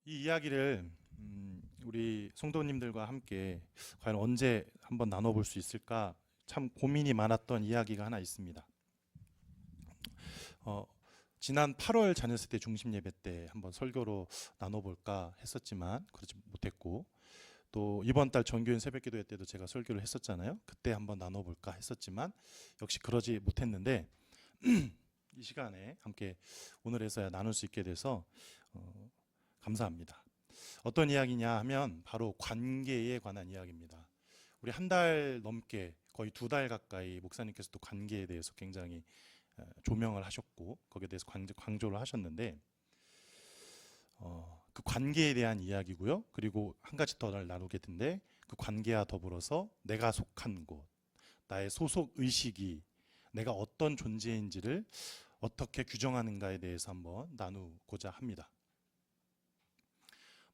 이 이야기를 우리 성도님들과 함께 과연 언제 한번 나눠볼 수 있을까 참 고민이 많았던 이야기가 하나 있습니다. 지난 8월 자녀세대 중심 예배 때 한번 설교로 나눠볼까 했었지만 그러지 못했고, 또 이번 달 정교인 새벽기도회 때도 제가 설교를 했었잖아요. 그때 한번 나눠볼까 했었지만 역시 그러지 못했는데 이 시간에 함께 오늘에서야 나눌 수 있게 돼서 감사합니다. 어떤 이야기냐 하면 바로 관계에 관한 이야기입니다. 우리 한 달 넘게 거의 2달 가까이 목사님께서도 관계에 대해서 굉장히 조명을 하셨고 거기에 대해서 강조를 하셨는데 그 관계에 대한 이야기고요. 그리고 한 가지 더 나누게 된데 그 관계와 더불어서 내가 속한 곳, 나의 소속 의식이 내가 어떤 존재인지를 어떻게 규정하는가에 대해서 한번 나누고자 합니다.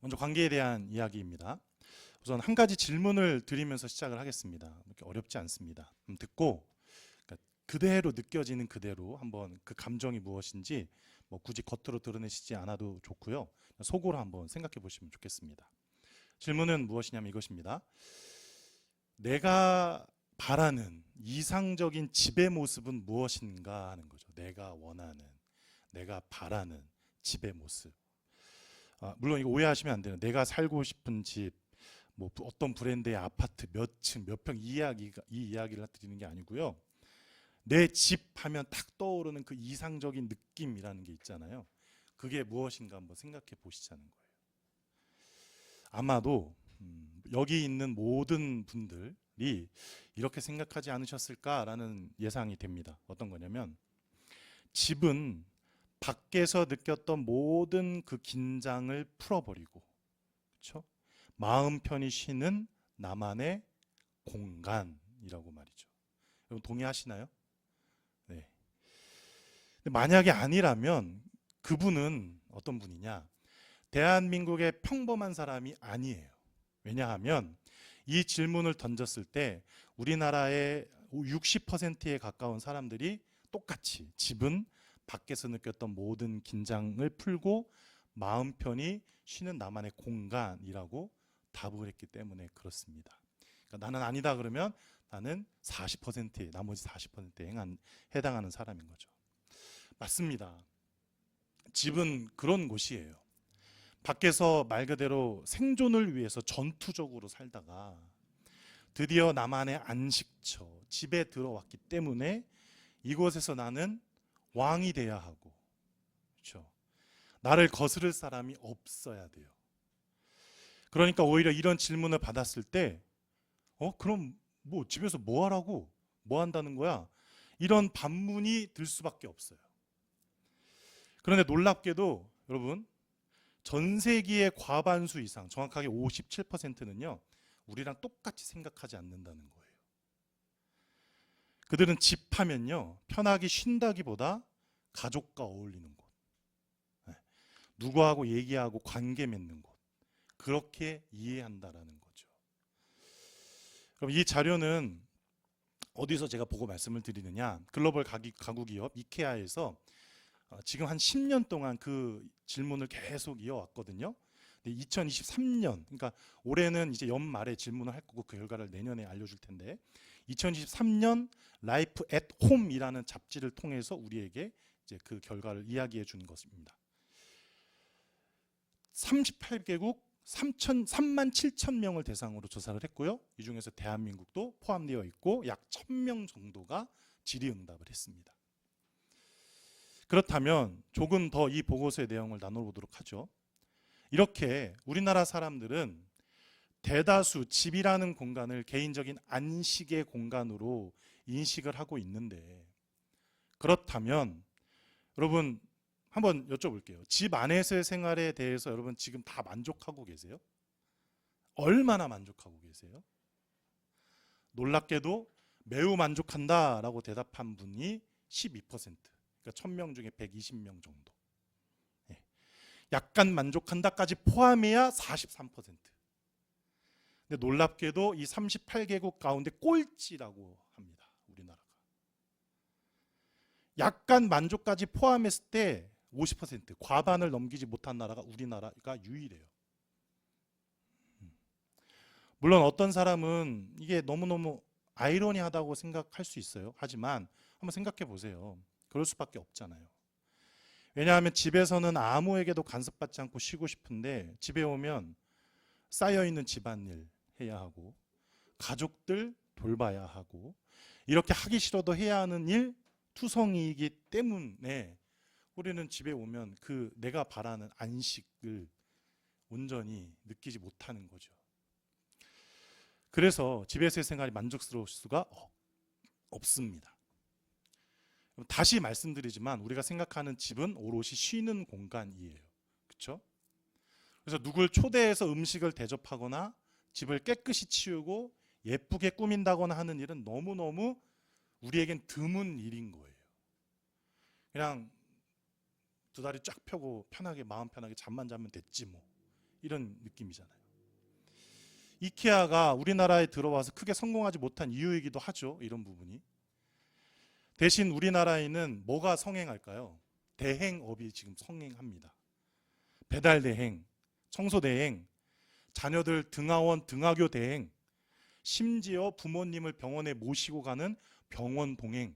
먼저 관계에 대한 이야기입니다. 우선 한 가지 질문을 드리면서 시작을 하겠습니다. 이렇게 어렵지 않습니다. 듣고 그대로 느껴지는 그대로 한번 그 감정이 무엇인지 굳이 겉으로 드러내시지 않아도 좋고요. 속으로 한번 생각해 보시면 좋겠습니다. 질문은 무엇이냐면 이것입니다. 내가 바라는 이상적인 집의 모습은 무엇인가 하는 거죠. 내가 원하는, 내가 바라는 집의 모습. 물론 이거 오해하시면 안 돼요. 내가 살고 싶은 집, 어떤 브랜드의 아파트 몇 층, 몇 평 이 이야기를 드리는 게 아니고요. 내 집 하면 딱 떠오르는 그 이상적인 느낌이라는 게 있잖아요. 그게 무엇인가 한번 생각해 보시자는 거예요. 아마도 여기 있는 모든 분들이 이렇게 생각하지 않으셨을까라는 예상이 됩니다. 어떤 거냐면 집은 밖에서 느꼈던 모든 그 긴장을 풀어버리고, 그렇죠? 마음 편히 쉬는 나만의 공간이라고 말이죠. 여러분 동의하시나요? 네. 근데 만약에 아니라면 그분은 어떤 분이냐? 대한민국의 평범한 사람이 아니에요. 왜냐하면 이 질문을 던졌을 때 우리나라의 60%에 가까운 사람들이 똑같이 집은 밖에서 느꼈던 모든 긴장을 풀고 마음 편히 쉬는 나만의 공간이라고 답을 했기 때문에 그렇습니다. 그러니까 나는 아니다 그러면 나는 40%에 나머지 40%에 해당하는 사람인 거죠. 맞습니다. 집은 그런 곳이에요. 밖에서 말 그대로 생존을 위해서 전투적으로 살다가 드디어 나만의 안식처, 집에 들어왔기 때문에 이곳에서 나는 왕이 돼야 하고, 그렇죠? 나를 거스를 사람이 없어야 돼요. 그러니까 오히려 이런 질문을 받았을 때 그럼 집에서 뭐 하라고? 뭐 한다는 거야? 이런 반문이 들 수밖에 없어요. 그런데 놀랍게도 여러분, 전 세계의 과반수 이상, 정확하게 57%는요 우리랑 똑같이 생각하지 않는다는 거예요. 그들은 집 하면요 편하게 쉰다기보다 가족과 어울리는 곳, 누구하고 얘기하고 관계 맺는 곳, 그렇게 이해한다라는 거죠. 그럼 이 자료는 어디서 제가 보고 말씀을 드리느냐? 글로벌 가구 기업 이케아에서 지금 한 10년 동안 그 질문을 계속 이어왔거든요. 2023년, 그러니까 올해는 이제 연말에 질문을 할 거고 그 결과를 내년에 알려줄 텐데 2023년 라이프 앳 홈이라는 잡지를 통해서 우리에게 이제 그 결과를 이야기해 준 것입니다. 38개국 3만 7천 명을 대상으로 조사를 했고요. 이 중에서 대한민국도 포함되어 있고 약 1,000명 정도가 질의응답을 했습니다. 그렇다면 조금 더 이 보고서의 내용을 나눠보도록 하죠. 이렇게 우리나라 사람들은 대다수 집이라는 공간을 개인적인 안식의 공간으로 인식을 하고 있는데, 그렇다면 여러분 한번 여쭤볼게요. 집 안에서의 생활에 대해서 여러분 지금 다 만족하고 계세요? 얼마나 만족하고 계세요? 놀랍게도 매우 만족한다라고 대답한 분이 12%, 그러니까 1,000명 중에 120명 정도. 약간 만족한다까지 포함해야 43%. 근데 놀랍게도 이 38개국 가운데 꼴찌라고 합니다. 우리나라가. 약간 만족까지 포함했을 때 50% 과반을 넘기지 못한 나라가 우리나라가 유일해요. 물론 어떤 사람은 이게 너무너무 아이러니하다고 생각할 수 있어요. 하지만 한번 생각해 보세요. 그럴 수밖에 없잖아요. 왜냐하면 집에서는 아무에게도 간섭받지 않고 쉬고 싶은데 집에 오면 쌓여있는 집안일 해야 하고 가족들 돌봐야 하고 이렇게 하기 싫어도 해야 하는 일 투성이이기 때문에 우리는 집에 오면 그 내가 바라는 안식을 온전히 느끼지 못하는 거죠. 그래서 집에서의 생활이 만족스러울 수가 없습니다. 다시 말씀드리지만 우리가 생각하는 집은 오롯이 쉬는 공간이에요. 그렇죠? 그래서 누굴 초대해서 음식을 대접하거나 집을 깨끗이 치우고 예쁘게 꾸민다거나 하는 일은 너무너무 우리에겐 드문 일인 거예요. 그냥 두 다리 쫙 펴고 편하게 마음 편하게 잠만 자면 됐지 뭐 이런 느낌이잖아요. 이케아가 우리나라에 들어와서 크게 성공하지 못한 이유이기도 하죠. 이런 부분이. 대신 우리나라에는 뭐가 성행할까요? 대행업이 지금 성행합니다. 배달 대행, 청소 대행, 자녀들 등하원, 등하교 대행, 심지어 부모님을 병원에 모시고 가는 병원 동행,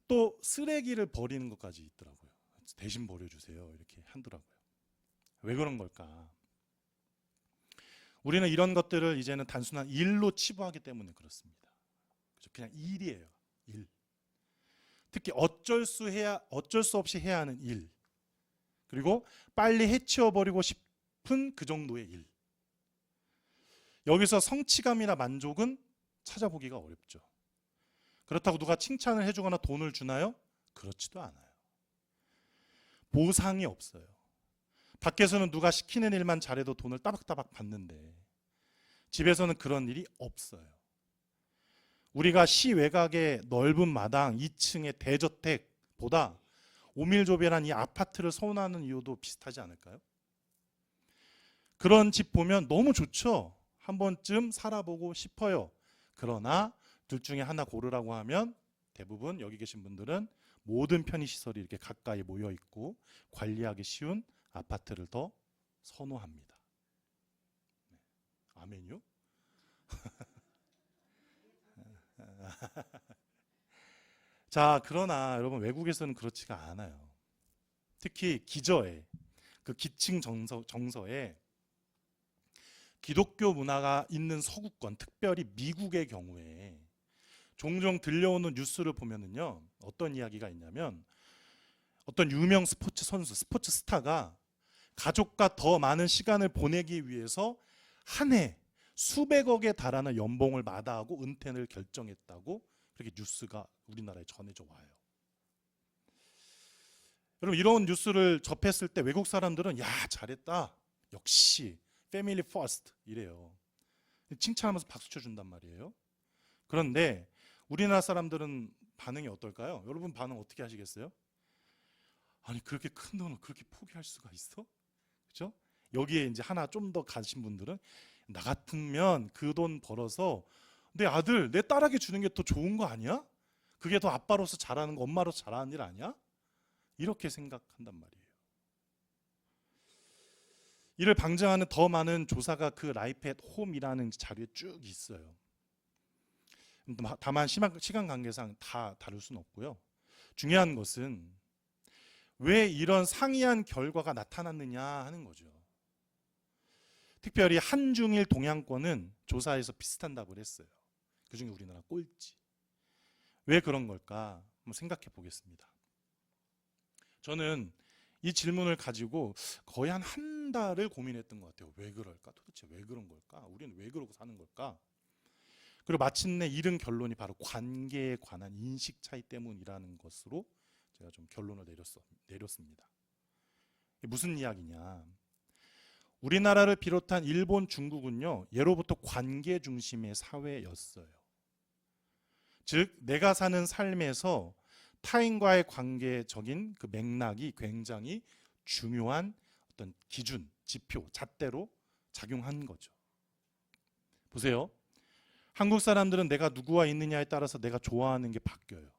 또 쓰레기를 버리는 것까지 있더라고요. 대신 버려주세요 이렇게 하더라고요. 왜 그런 걸까? 우리는 이런 것들을 이제는 단순한 일로 치부하기 때문에 그렇습니다. 그냥 일이에요. 일. 특히 어쩔 수 없이 해야 하는 일. 그리고 빨리 해치워버리고 싶은 그 정도의 일. 여기서 성취감이나 만족은 찾아보기가 어렵죠. 그렇다고 누가 칭찬을 해주거나 돈을 주나요? 그렇지도 않아요. 보상이 없어요. 밖에서는 누가 시키는 일만 잘해도 돈을 따박따박 받는데 집에서는 그런 일이 없어요. 우리가 시 외곽의 넓은 마당 2층의 대저택보다 오밀조밀한 이 아파트를 선호하는 이유도 비슷하지 않을까요? 그런 집 보면 너무 좋죠. 한 번쯤 살아보고 싶어요. 그러나 둘 중에 하나 고르라고 하면 대부분 여기 계신 분들은 모든 편의시설이 이렇게 가까이 모여 있고 관리하기 쉬운 아파트를 더 선호합니다. 아멘요? 자, 그러나 여러분 외국에서는 그렇지가 않아요. 특히 기저에 그 기층 정서에 기독교 문화가 있는 서구권, 특별히 미국의 경우에 종종 들려오는 뉴스를 보면은요, 어떤 이야기가 있냐면 어떤 유명 스포츠 선수, 스포츠 스타가 가족과 더 많은 시간을 보내기 위해서 한 해 수백억에 달하는 연봉을 마다하고 은퇴를 결정했다고 그렇게 뉴스가 우리나라에 전해져 와요. 여러분 이런 뉴스를 접했을 때 외국 사람들은 야 잘했다, 역시 패밀리 퍼스트 이래요. 칭찬하면서 박수 쳐준단 말이에요. 그런데 우리나라 사람들은 반응이 어떨까요? 여러분 반응 어떻게 하시겠어요? 아니 그렇게 큰 돈을 그렇게 포기할 수가 있어? 그렇죠? 여기에 이제 하나 좀 더 가신 분들은 나 같으면 그 돈 벌어서 내 아들, 내 딸에게 주는 게 더 좋은 거 아니야? 그게 더 아빠로서 잘하는 거, 엄마로서 잘하는 일 아니야? 이렇게 생각한단 말이에요. 이를 방증하는 더 많은 조사가 그 라이프 앳 홈이라는 자료에 쭉 있어요. 다만 시간 관계상 다 다룰 수는 없고요. 중요한 것은 왜 이런 상이한 결과가 나타났느냐 하는 거죠. 특별히 한중일 동양권은 조사에서 비슷한 답을 했어요. 그중에 우리나라 꼴찌. 왜 그런 걸까? 한번 생각해 보겠습니다. 저는 이 질문을 가지고 거의 한 달을 고민했던 것 같아요. 왜 그럴까? 도대체 왜 그런 걸까? 우리는 왜 그러고 사는 걸까? 그리고 마침내 이른 결론이 바로 관계에 관한 인식 차이 때문이라는 것으로 제가 좀 결론을 내렸습니다. 이게 무슨 이야기냐? 우리나라를 비롯한 일본, 중국은요, 예로부터 관계 중심의 사회였어요. 즉, 내가 사는 삶에서 타인과의 관계적인 그 맥락이 굉장히 중요한 어떤 기준, 지표, 잣대로 작용한 거죠. 보세요. 한국 사람들은 내가 누구와 있느냐에 따라서 내가 좋아하는 게 바뀌어요.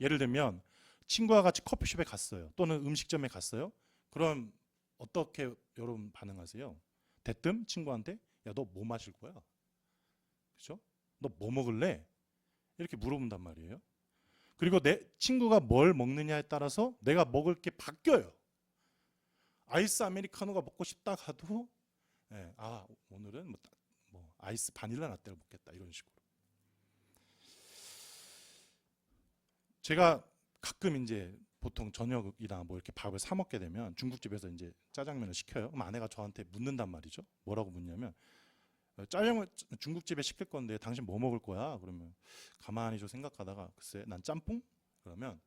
예를 들면 친구와 같이 커피숍에 갔어요. 또는 음식점에 갔어요. 그럼 어떻게 여러분 반응하세요? 대뜸 친구한테 야, 너 뭐 마실 거야? 그렇죠? 너 뭐 먹을래? 이렇게 물어본단 말이에요. 그리고 내 친구가 뭘 먹느냐에 따라서 내가 먹을 게 바뀌어요. 아이스 아메리카노가 먹고 싶다가도 오늘은 뭐 아이스 바닐라 라떼를 먹겠다 이런 식으로. 제가 가끔 이제 보통 저녁이나 뭐 이렇게 밥을 사 먹게 되면 중국집에서 이제 짜장면을 시켜요. 그럼 아내가 저한테 묻는단 말이죠. 뭐라고 묻냐면 짜장면 중국집에 시킬 건데 당신 뭐 먹을 거야? 그러면 가만히 좀 생각하다가 글쎄 난 짬뽕? 그러면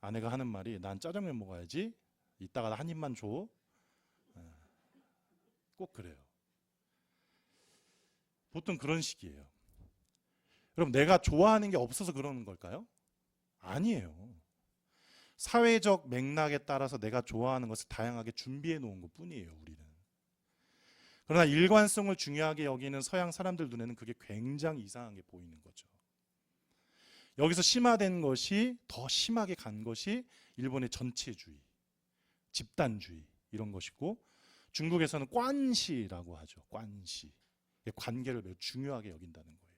아내가 하는 말이 난 짜장면 먹어야지. 이따가 한 입만 줘. 꼭 그래요. 보통 그런 식이에요. 그럼 내가 좋아하는 게 없어서 그러는 걸까요? 아니에요. 사회적 맥락에 따라서 내가 좋아하는 것을 다양하게 준비해 놓은 것 뿐이에요, 우리는. 그러나 일관성을 중요하게 여기는 서양 사람들 눈에는 그게 굉장히 이상하게 보이는 거죠. 여기서 심화된 것이, 더 심하게 간 것이 일본의 전체주의, 집단주의 이런 것이고, 중국에서는 관시라고 하죠. 관시. 관계를 매우 중요하게 여긴다는 거예요.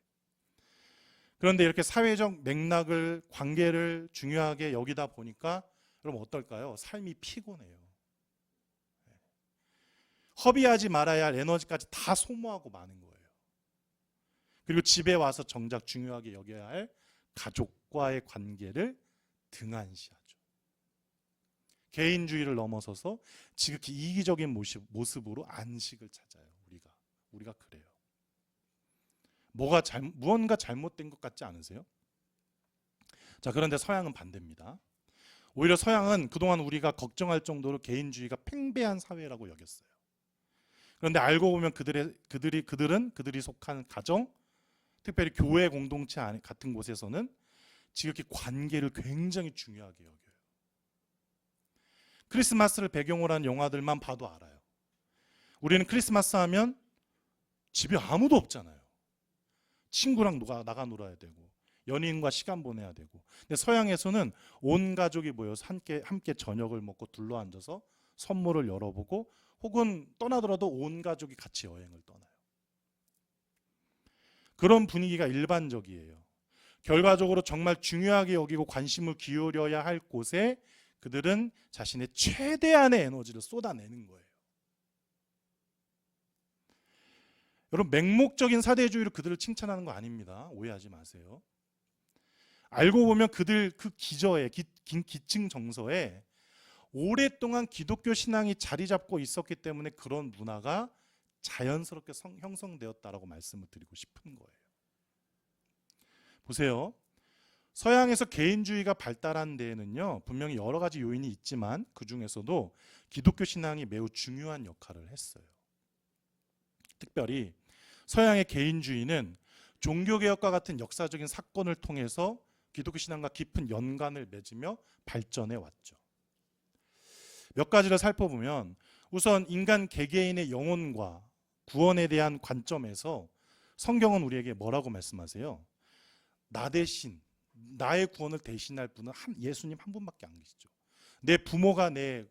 그런데 이렇게 사회적 맥락을, 관계를 중요하게 여기다 보니까 여러분 어떨까요? 삶이 피곤해요. 허비하지 말아야 할 에너지까지 다 소모하고 마는 거예요. 그리고 집에 와서 정작 중요하게 여겨야 할 가족과의 관계를 등한시하죠. 개인주의를 넘어서서 지극히 이기적인 모습으로 안식을 찾아요. 우리가 그래요. 무언가 잘못된 것 같지 않으세요? 자, 그런데 서양은 반대입니다. 오히려 서양은 그동안 우리가 걱정할 정도로 개인주의가 팽배한 사회라고 여겼어요. 그런데 알고 보면 그들이 속한 가정, 특별히 교회 공동체 같은 곳에서는 지극히 관계를 굉장히 중요하게 여겨요. 크리스마스를 배경으로 한 영화들만 봐도 알아요. 우리는 크리스마스 하면 집에 아무도 없잖아요. 친구랑 나가 놀아야 되고 연인과 시간 보내야 되고. 근데 서양에서는 온 가족이 모여서 함께 저녁을 먹고 둘러앉아서 선물을 열어보고, 혹은 떠나더라도 온 가족이 같이 여행을 떠나요. 그런 분위기가 일반적이에요. 결과적으로 정말 중요하게 여기고 관심을 기울여야 할 곳에 그들은 자신의 최대한의 에너지를 쏟아내는 거예요. 여러분, 맹목적인 사대주의로 그들을 칭찬하는 거 아닙니다. 오해하지 마세요. 알고 보면 그들 그 기층 정서에 오랫동안 기독교 신앙이 자리 잡고 있었기 때문에 그런 문화가 자연스럽게 형성되었다라고 말씀을 드리고 싶은 거예요. 보세요. 서양에서 개인주의가 발달한 데에는요, 분명히 여러 가지 요인이 있지만 그 중에서도 기독교 신앙이 매우 중요한 역할을 했어요. 특별히 서양의 개인주의는 종교개혁과 같은 역사적인 사건을 통해서 기독교 신앙과 깊은 연관을 맺으며 발전해 왔죠. 몇 가지를 살펴보면, 우선 인간 개개인의 영혼과 구원에 대한 관점에서 성경은 우리에게 뭐라고 말씀하세요? 나 대신, 나의 구원을 대신할 분은 예수님 한 분밖에 안 계시죠. 내 부모가 내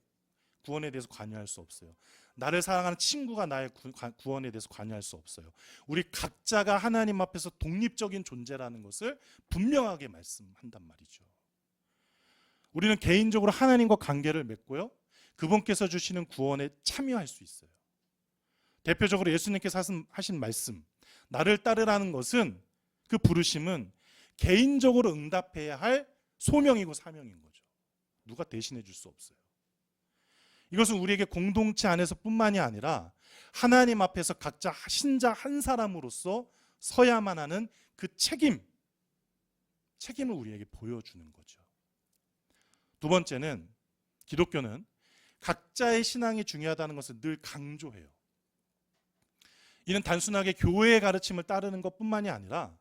구원에 대해서 관여할 수 없어요. 나를 사랑하는 친구가 나의 구원에 대해서 관여할 수 없어요. 우리 각자가 하나님 앞에서 독립적인 존재라는 것을 분명하게 말씀한단 말이죠. 우리는 개인적으로 하나님과 관계를 맺고요, 그분께서 주시는 구원에 참여할 수 있어요. 대표적으로 예수님께서 하신 말씀, 나를 따르라는 것은, 그 부르심은 개인적으로 응답해야 할 소명이고 사명인 거죠. 누가 대신해 줄 수 없어요. 이것은 우리에게 공동체 안에서 뿐만이 아니라 하나님 앞에서 각자 신자 한 사람으로서 서야만 하는 그 책임을 우리에게 보여주는 거죠. 두 번째는, 기독교는 각자의 신앙이 중요하다는 것을 늘 강조해요. 이는 단순하게 교회의 가르침을 따르는 것뿐만이 아니라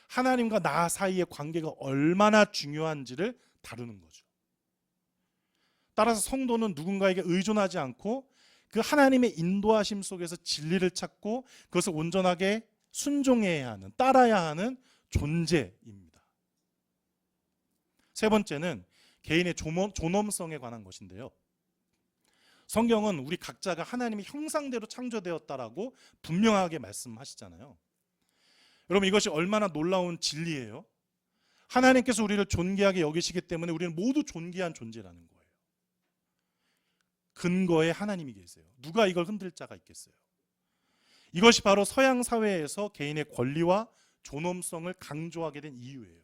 하나님과 나 사이의 관계가 얼마나 중요한지를 다루는 거죠. 따라서 성도는 누군가에게 의존하지 않고 그 하나님의 인도하심 속에서 진리를 찾고 그것을 온전하게 순종해야 하는, 따라야 하는 존재입니다. 세 번째는 개인의 존엄성에 관한 것인데요. 성경은 우리 각자가 하나님의 형상대로 창조되었다라고 분명하게 말씀하시잖아요. 여러분, 이것이 얼마나 놀라운 진리예요. 하나님께서 우리를 존귀하게 여기시기 때문에 우리는 모두 존귀한 존재라는 거예요. 근거에 하나님이 계세요. 누가 이걸 흔들 자가 있겠어요. 이것이 바로 서양 사회에서 개인의 권리와 존엄성을 강조하게 된 이유예요.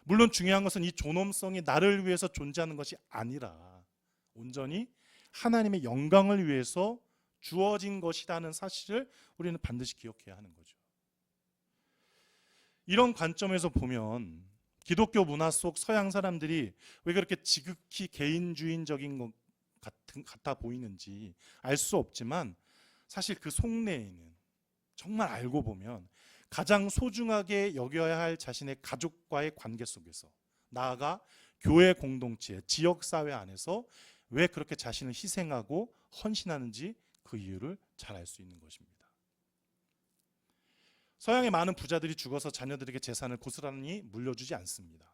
물론 중요한 것은 이 존엄성이 나를 위해서 존재하는 것이 아니라 온전히 하나님의 영광을 위해서 주어진 것이라는 사실을 우리는 반드시 기억해야 하는 거죠. 이런 관점에서 보면 기독교 문화 속 서양 사람들이 왜 그렇게 지극히 개인주의적인 것 같아 보이는지 알 수 없지만, 사실 그 속내에는 정말 알고 보면 가장 소중하게 여겨야 할 자신의 가족과의 관계 속에서, 나아가 교회 공동체, 지역사회 안에서 왜 그렇게 자신을 희생하고 헌신하는지 그 이유를 잘 알 수 있는 것입니다. 서양의 많은 부자들이 죽어서 자녀들에게 재산을 고스란히 물려주지 않습니다.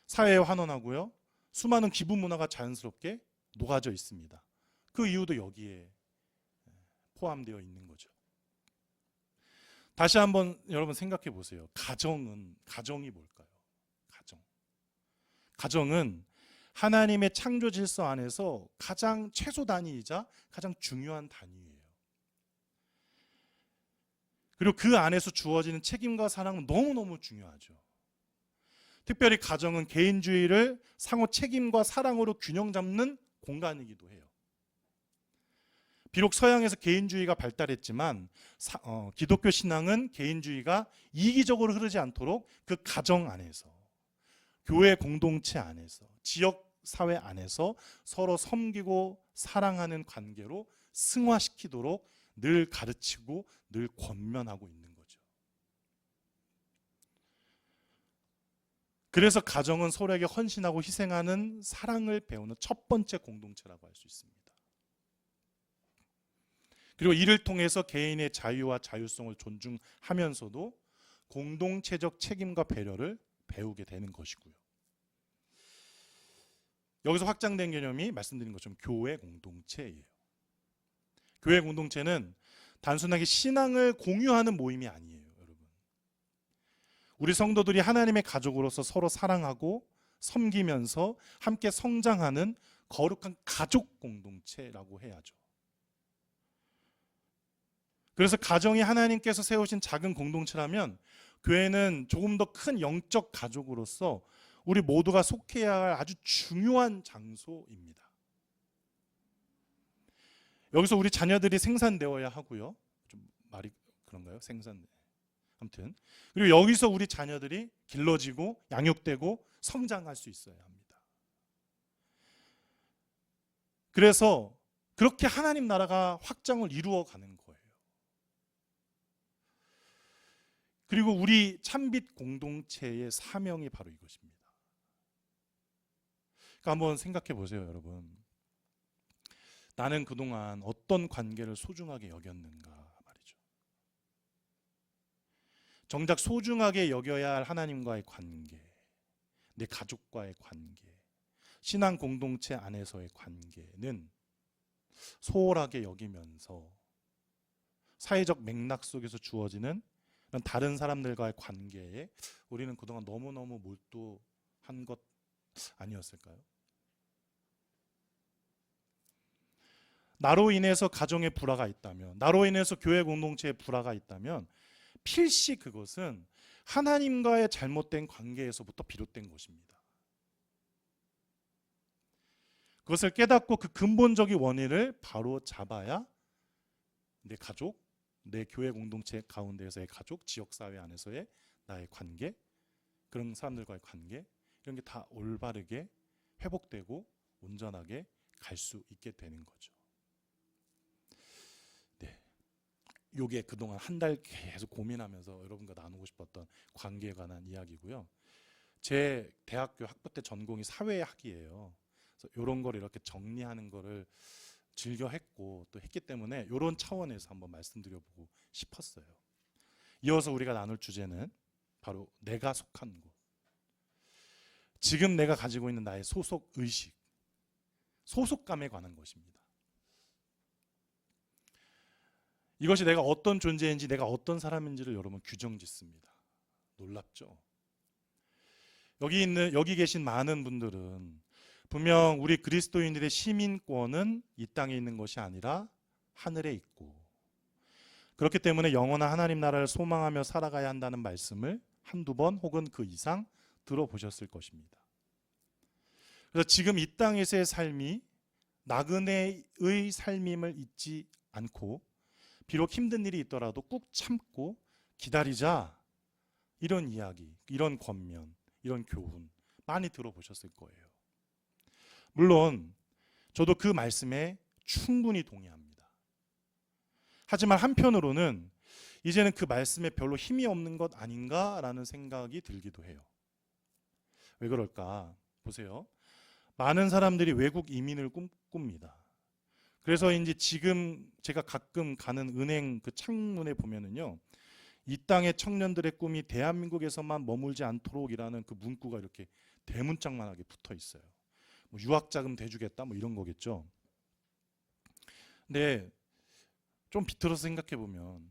사회에 환원하고요, 수많은 기부 문화가 자연스럽게 녹아져 있습니다. 그 이유도 여기에 포함되어 있는 거죠. 다시 한번 여러분 생각해 보세요. 가정이 뭘까요? 가정은 하나님의 창조 질서 안에서 가장 최소 단위이자 가장 중요한 단위예요. 그리고 그 안에서 주어지는 책임과 사랑은 너무너무 중요하죠. 특별히 가정은 개인주의를 상호 책임과 사랑으로 균형 잡는 공간이기도 해요. 비록 서양에서 개인주의가 발달했지만 기독교 신앙은 개인주의가 이기적으로 흐르지 않도록 그 가정 안에서, 교회 공동체 안에서, 지역 사회 안에서 서로 섬기고 사랑하는 관계로 승화시키도록 늘 가르치고 늘 권면하고 있는 거죠. 그래서 가정은 서로에게 헌신하고 희생하는 사랑을 배우는 첫 번째 공동체라고 할 수 있습니다. 그리고 이를 통해서 개인의 자유와 자율성을 존중하면서도 공동체적 책임과 배려를 배우게 되는 것이고요. 여기서 확장된 개념이 말씀드린 것처럼 교회 공동체예요. 교회 공동체는 단순하게 신앙을 공유하는 모임이 아니에요, 여러분. 우리 성도들이 하나님의 가족으로서 서로 사랑하고 섬기면서 함께 성장하는 거룩한 가족 공동체라고 해야죠. 그래서 가정이 하나님께서 세우신 작은 공동체라면 교회는 조금 더 큰 영적 가족으로서 우리 모두가 속해야 할 아주 중요한 장소입니다. 여기서 우리 자녀들이 생산되어야 하고요. 좀 말이 그런가요? 아무튼, 그리고 여기서 우리 자녀들이 길러지고 양육되고 성장할 수 있어야 합니다. 그래서 그렇게 하나님 나라가 확장을 이루어가는 거예요. 그리고 우리 참빛 공동체의 사명이 바로 이것입니다. 그러니까 한번 생각해 보세요, 여러분. 나는 그동안 어떤 관계를 소중하게 여겼는가 말이죠. 정작 소중하게 여겨야 할 하나님과의 관계, 내 가족과의 관계, 신앙 공동체 안에서의 관계는 소홀하게 여기면서 사회적 맥락 속에서 주어지는 다른 사람들과의 관계에 우리는 그동안 너무너무 몰두한 것 아니었을까요? 나로 인해서 가정의 불화가 있다면, 나로 인해서 교회 공동체의 불화가 있다면 필시 그것은 하나님과의 잘못된 관계에서부터 비롯된 것입니다. 그것을 깨닫고 그 근본적인 원인을 바로 잡아야 내 가족, 내 교회 공동체 가운데에서의 가족, 지역사회 안에서의 나의 관계, 그런 사람들과의 관계, 이런 게 다 올바르게 회복되고 온전하게 갈 수 있게 되는 거죠. 네, 요게 그동안 한 달 계속 고민하면서 여러분과 나누고 싶었던 관계에 관한 이야기고요. 제 대학교 학부 때 전공이 사회학이에요. 그래서 이런 걸 이렇게 정리하는 거를 즐겨 했고 또 했기 때문에 이런 차원에서 한번 말씀드려보고 싶었어요. 이어서 우리가 나눌 주제는 바로 내가 속한 곳. 지금 내가 가지고 있는 나의 소속 의식, 소속감에 관한 것입니다. 이것이 내가 어떤 존재인지, 내가 어떤 사람인지를 여러분 규정짓습니다. 놀랍죠? 여기 계신 많은 분들은 분명 우리 그리스도인들의 시민권은 이 땅에 있는 것이 아니라 하늘에 있고, 그렇기 때문에 영원한 하나님 나라를 소망하며 살아가야 한다는 말씀을 한두 번 혹은 그 이상 들어보셨을 것입니다. 그래서 지금 이 땅에서의 삶이 나그네의 삶임을 잊지 않고, 비록 힘든 일이 있더라도 꾹 참고 기다리자, 이런 이야기, 이런 권면, 이런 교훈 많이 들어보셨을 거예요. 물론 저도 그 말씀에 충분히 동의합니다. 하지만 한편으로는 이제는 그 말씀에 별로 힘이 없는 것 아닌가라는 생각이 들기도 해요. 왜 그럴까? 보세요. 많은 사람들이 외국 이민을 꿈꿉니다. 그래서 이제 지금 제가 가끔 가는 은행 그 창문에 보면은요, 이 땅의 청년들의 꿈이 대한민국에서만 머물지 않도록이라는 그 문구가 이렇게 대문짝만하게 붙어 있어요. 뭐 유학자금 대주겠다, 뭐 이런 거겠죠. 근데 좀 비틀어서 생각해 보면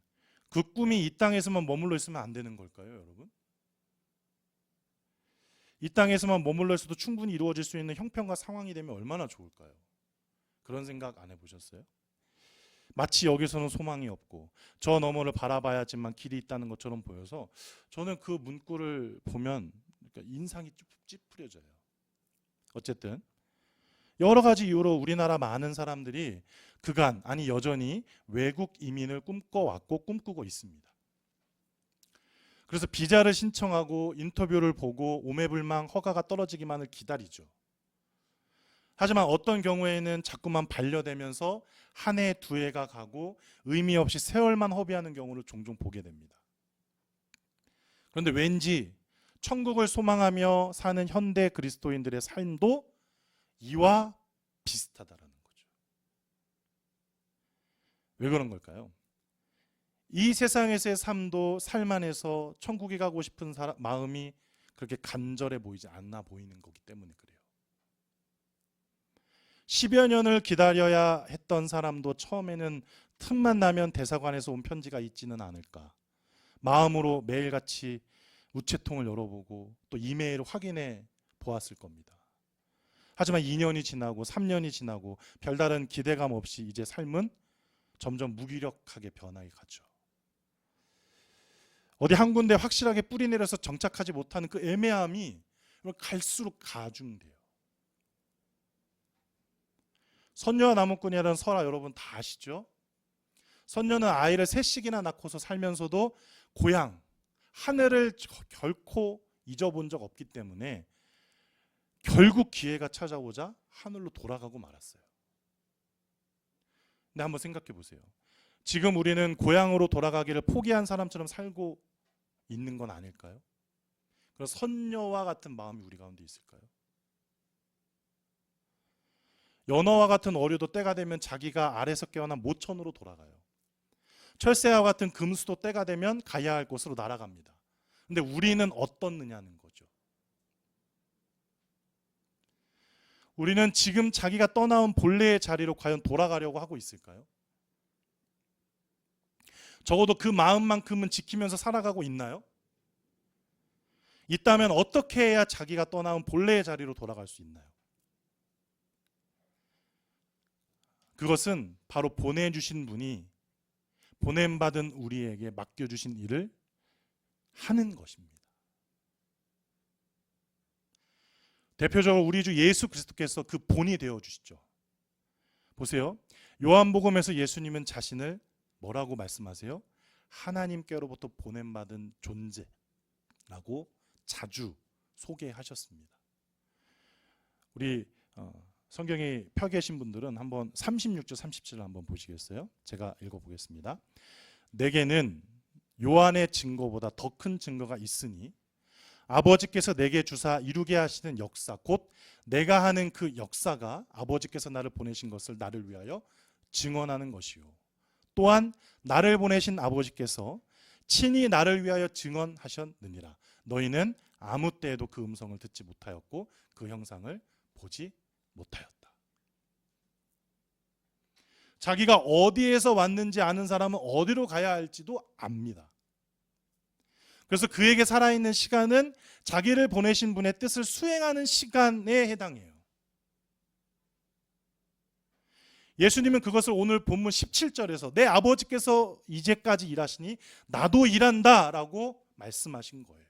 그 꿈이 이 땅에서만 머물러 있으면 안 되는 걸까요, 여러분? 이 땅에서만 머물러 있어도 충분히 이루어질 수 있는 형편과 상황이 되면 얼마나 좋을까요? 그런 생각 안 해보셨어요? 마치 여기서는 소망이 없고 저 너머를 바라봐야지만 길이 있다는 것처럼 보여서 저는 그 문구를 보면 인상이 찌푸려져요. 어쨌든 여러 가지 이유로 우리나라 많은 사람들이 그간, 아니 여전히 외국 이민을 꿈꿔왔고 꿈꾸고 있습니다. 그래서 비자를 신청하고 인터뷰를 보고 오매불망 허가가 떨어지기만을 기다리죠. 하지만 어떤 경우에는 자꾸만 반려되면서 한 해, 두 해가 가고 의미 없이 세월만 허비하는 경우를 종종 보게 됩니다. 그런데 왠지 천국을 소망하며 사는 현대 그리스도인들의 삶도 이와 비슷하다라는 거죠. 왜 그런 걸까요? 이 세상에서의 삶도 삶 안에서 천국에 가고 싶은 마음이 그렇게 간절해 보이지 않아 보이는 거기 때문에 그래요. 10여 년을 기다려야 했던 사람도 처음에는 틈만 나면 대사관에서 온 편지가 있지는 않을까, 마음으로 매일같이 우체통을 열어보고 또 이메일을 확인해 보았을 겁니다. 하지만 2년이 지나고 3년이 지나고 별다른 기대감 없이 이제 삶은 점점 무기력하게 변해 가죠. 어디 한 군데 확실하게 뿌리 내려서 정착하지 못하는 그 애매함이 갈수록 가중돼요. 선녀와 나무꾼이라는 설화 여러분 다 아시죠? 선녀는 아이를 셋씩이나 낳고서 살면서도 고향, 하늘을 결코 잊어본 적 없기 때문에 결국 기회가 찾아오자 하늘로 돌아가고 말았어요. 근데 한번 생각해 보세요. 지금 우리는 고향으로 돌아가기를 포기한 사람처럼 살고 있는 건 아닐까요? 그런 선녀와 같은 마음이 우리 가운데 있을까요? 연어와 같은 어류도 때가 되면 자기가 알에서 깨어난 모천으로 돌아가요. 철새와 같은 금수도 때가 되면 가야 할 곳으로 날아갑니다. 근데 우리는 어떻느냐는 거죠. 우리는 지금 자기가 떠나온 본래의 자리로 과연 돌아가려고 하고 있을까요? 적어도 그 마음만큼은 지키면서 살아가고 있나요? 있다면 어떻게 해야 자기가 떠나온 본래의 자리로 돌아갈 수 있나요? 그것은 바로 보내주신 분이 보냄받은 우리에게 맡겨주신 일을 하는 것입니다. 대표적으로 우리 주 예수 그리스도께서 그 본이 되어주시죠. 보세요. 요한복음에서 예수님은 자신을 뭐라고 말씀하세요? 하나님께로부터 보냄받은 존재라고 자주 소개하셨습니다. 우리 성경이 펴 계신 분들은 한번 36절 37절 한번 보시겠어요? 제가 읽어보겠습니다. 내게는 요한의 증거보다 더 큰 증거가 있으니 아버지께서 내게 주사 이루게 하시는 역사, 곧 내가 하는 그 역사가 아버지께서 나를 보내신 것을 나를 위하여 증언하는 것이요, 또한 나를 보내신 아버지께서 친히 나를 위하여 증언하셨느니라. 너희는 아무 때에도 그 음성을 듣지 못하였고 그 형상을 보지 못하였다. 자기가 어디에서 왔는지 아는 사람은 어디로 가야 할지도 압니다. 그래서 그에게 살아있는 시간은 자기를 보내신 분의 뜻을 수행하는 시간에 해당해요. 예수님은 그것을 오늘 본문 17절에서 내 아버지께서 이제까지 일하시니 나도 일한다 라고 말씀하신 거예요.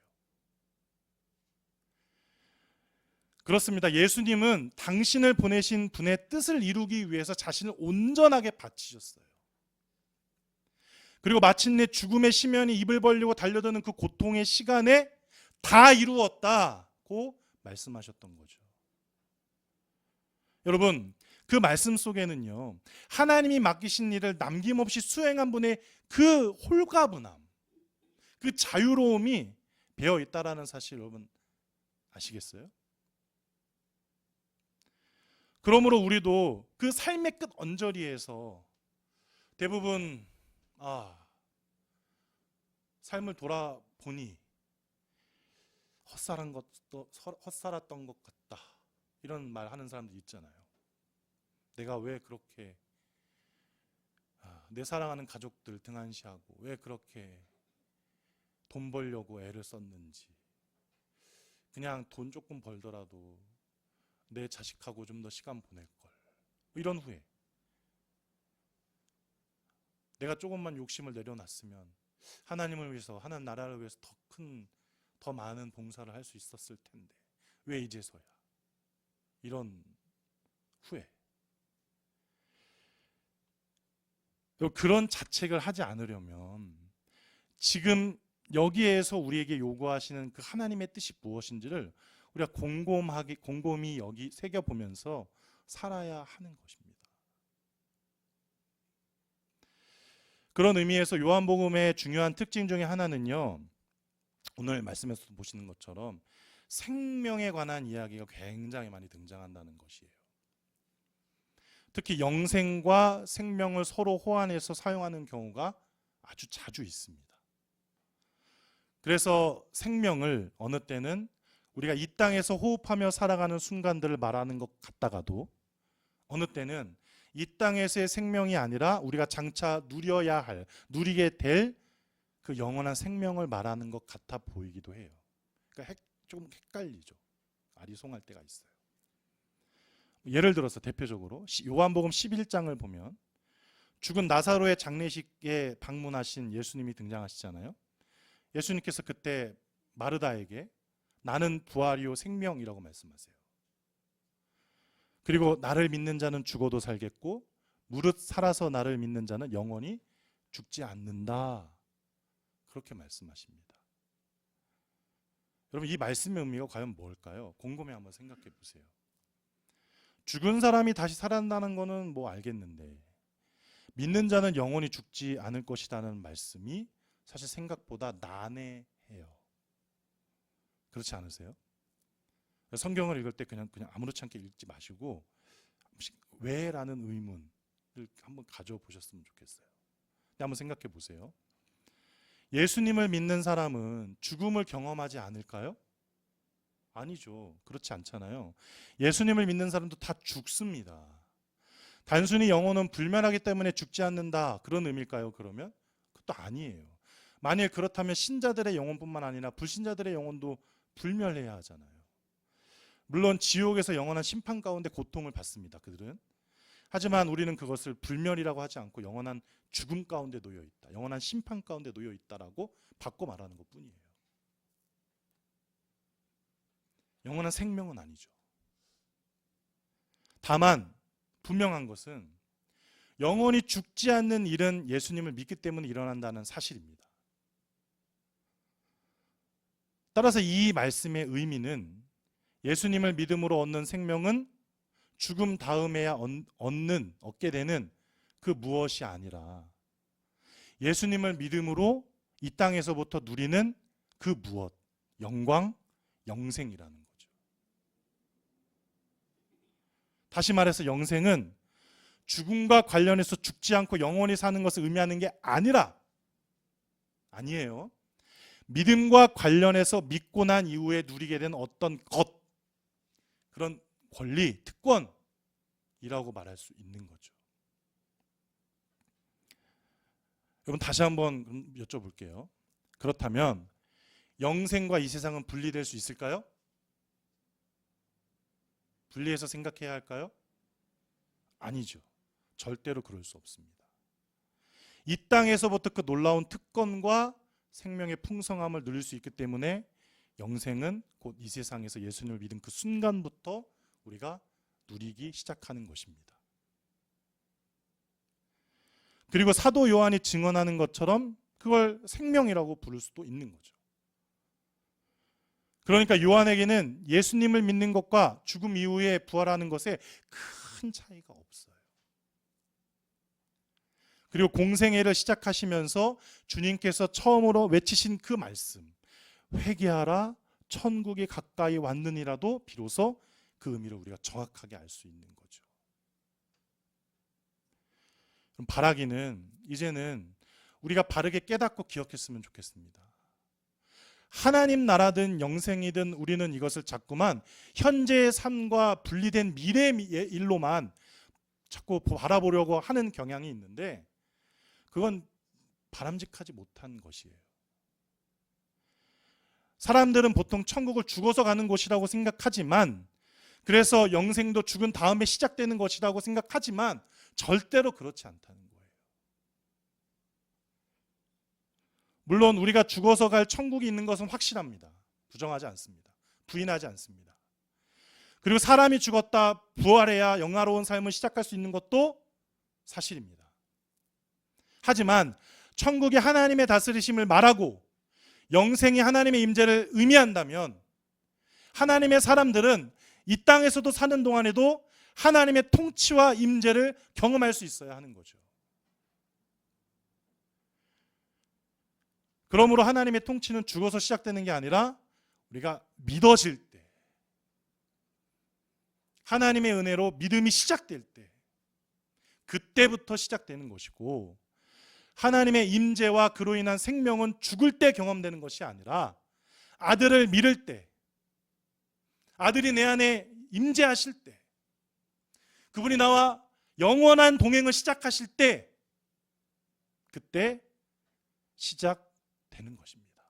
그렇습니다. 예수님은 당신을 보내신 분의 뜻을 이루기 위해서 자신을 온전하게 바치셨어요. 그리고 마침내 죽음의 심연이 입을 벌리고 달려드는 그 고통의 시간에 다 이루었다고 말씀하셨던 거죠. 여러분, 그 말씀 속에는요, 하나님이 맡기신 일을 남김없이 수행한 분의 그 홀가분함, 그 자유로움이 배어 있다라는 사실 여러분 아시겠어요? 그러므로 우리도 그 삶의 끝 언저리에서 대부분 삶을 돌아보니 헛살았던 것 같다, 이런 말 하는 사람들 있잖아요. 내가 왜 그렇게 내 사랑하는 가족들 등한시하고 왜 그렇게 돈 벌려고 애를 썼는지, 그냥 돈 조금 벌더라도 내 자식하고 좀 더 시간 보낼 걸, 이런 후회. 내가 조금만 욕심을 내려놨으면 하나님을 위해서, 하나님 나라를 위해서 더 많은 봉사를 할 수 있었을 텐데 왜 이제서야, 이런 후회. 그런 자책을 하지 않으려면 지금 여기에서 우리에게 요구하시는 그 하나님의 뜻이 무엇인지를 우리가 곰곰이 여기 새겨보면서 살아야 하는 것입니다. 그런 의미에서 요한복음의 중요한 특징 중에 하나는요, 오늘 말씀에서 보시는 것처럼 생명에 관한 이야기가 굉장히 많이 등장한다는 것이에요. 특히 영생과 생명을 서로 호환해서 사용하는 경우가 아주 자주 있습니다. 그래서 생명을 어느 때는 우리가 이 땅에서 호흡하며 살아가는 순간들을 말하는 것 같다가도 어느 때는 이 땅에서의 생명이 아니라 우리가 장차 누리게 될 그 영원한 생명을 말하는 것 같아 보이기도 해요. 그러니까 좀 헷갈리죠. 아리송할 때가 있어요. 예를 들어서 대표적으로 요한복음 11장을 보면 죽은 나사로의 장례식에 방문하신 예수님이 등장하시잖아요. 예수님께서 그때 마르다에게 나는 부활이요 생명이라고 말씀하세요. 그리고 나를 믿는 자는 죽어도 살겠고 무릇 살아서 나를 믿는 자는 영원히 죽지 않는다, 그렇게 말씀하십니다. 여러분, 이 말씀의 의미가 과연 뭘까요? 곰곰이 한번 생각해 보세요. 죽은 사람이 다시 살아난다는 거는 뭐 알겠는데 믿는 자는 영원히 죽지 않을 것이라는 말씀이 사실 생각보다 난해해요. 그렇지 않으세요? 성경을 읽을 때 그냥 아무렇지 않게 읽지 마시고 왜라는 의문을 한번 가져보셨으면 좋겠어요. 한번 생각해 보세요. 예수님을 믿는 사람은 죽음을 경험하지 않을까요? 아니죠. 그렇지 않잖아요. 예수님을 믿는 사람도 다 죽습니다. 단순히 영혼은 불멸하기 때문에 죽지 않는다, 그런 의미일까요? 그러면 그것도 아니에요. 만일 그렇다면 신자들의 영혼뿐만 아니라 불신자들의 영혼도 불멸해야 하잖아요. 물론 지옥에서 영원한 심판 가운데 고통을 받습니다, 그들은. 하지만 우리는 그것을 불멸이라고 하지 않고 영원한 죽음 가운데 놓여 있다, 영원한 심판 가운데 놓여 있다라고 바꿔 말하는 것뿐이에요. 영원한 생명은 아니죠. 다만 분명한 것은 영원히 죽지 않는 일은 예수님을 믿기 때문에 일어난다는 사실입니다. 따라서 이 말씀의 의미는 예수님을 믿음으로 얻는 생명은 죽음 다음에야 얻게 되는 그 무엇이 아니라 예수님을 믿음으로 이 땅에서부터 누리는 그 무엇, 영광, 영생이라는 거죠. 다시 말해서 영생은 죽음과 관련해서 죽지 않고 영원히 사는 것을 의미하는 게 아니에요. 믿음과 관련해서 믿고 난 이후에 누리게 된 어떤 것, 그런 권리, 특권이라고 말할 수 있는 거죠. 여러분 다시 한번 여쭤볼게요. 그렇다면 영생과 이 세상은 분리될 수 있을까요? 분리해서 생각해야 할까요? 아니죠. 절대로 그럴 수 없습니다. 이 땅에서부터 그 놀라운 특권과 생명의 풍성함을 누릴 수 있기 때문에 영생은 곧 이 세상에서 예수님을 믿은 그 순간부터 우리가 누리기 시작하는 것입니다. 그리고 사도 요한이 증언하는 것처럼 그걸 생명이라고 부를 수도 있는 거죠. 그러니까 요한에게는 예수님을 믿는 것과 죽음 이후에 부활하는 것에 큰 차이가 없어요. 그리고 공생애를 시작하시면서 주님께서 처음으로 외치신 그 말씀, 회개하라 천국이 가까이 왔느니라도 비로소 그 의미를 우리가 정확하게 알 수 있는 거죠. 그럼 바라기는 이제는 우리가 바르게 깨닫고 기억했으면 좋겠습니다. 하나님 나라든 영생이든 우리는 이것을 자꾸만 현재의 삶과 분리된 미래의 일로만 자꾸 바라보려고 하는 경향이 있는데 그건 바람직하지 못한 것이에요. 사람들은 보통 천국을 죽어서 가는 곳이라고 생각하지만, 그래서 영생도 죽은 다음에 시작되는 것이라고 생각하지만 절대로 그렇지 않다는 거예요. 물론 우리가 죽어서 갈 천국이 있는 것은 확실합니다. 부정하지 않습니다. 부인하지 않습니다. 그리고 사람이 죽었다 부활해야 영화로운 삶을 시작할 수 있는 것도 사실입니다. 하지만 천국이 하나님의 다스리심을 말하고 영생이 하나님의 임재를 의미한다면 하나님의 사람들은 이 땅에서도 사는 동안에도 하나님의 통치와 임재를 경험할 수 있어야 하는 거죠. 그러므로 하나님의 통치는 죽어서 시작되는 게 아니라 우리가 믿어질 때, 하나님의 은혜로 믿음이 시작될 때, 그때부터 시작되는 것이고, 하나님의 임재와 그로 인한 생명은 죽을 때 경험되는 것이 아니라 아들을 믿을 때, 아들이 내 안에 임재하실 때, 그분이 나와 영원한 동행을 시작하실 때, 그때 시작되는 것입니다.